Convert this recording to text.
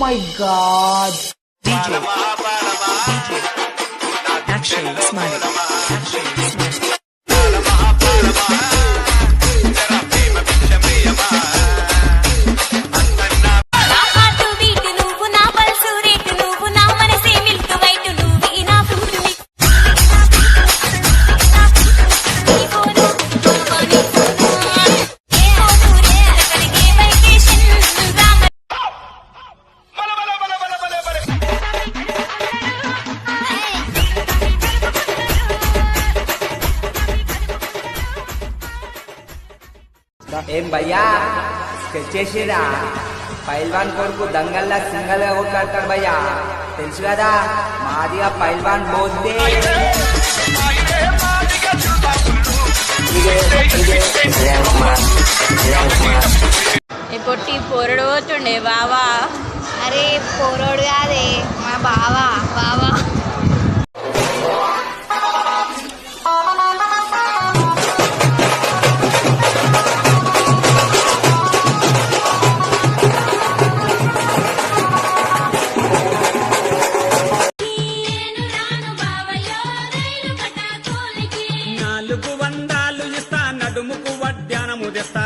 My God. Action, smile. ఏం భయ్యా sketch చేసిరా? పైల్వాన్ కొడుకు దంగల్లా సింగల్ గా కొట్లాడతాడు భయ్యా, తెలుసు కదా. మాదిగా పైల్వాన్ పోతే పొట్టి పోరడు పోతుండే బావా. అరే పోరోడు కాదే మా బావా. బావా నాలుగు వందాలు ఇస్తా, నడుముకు వడ్డానము తెస్తా.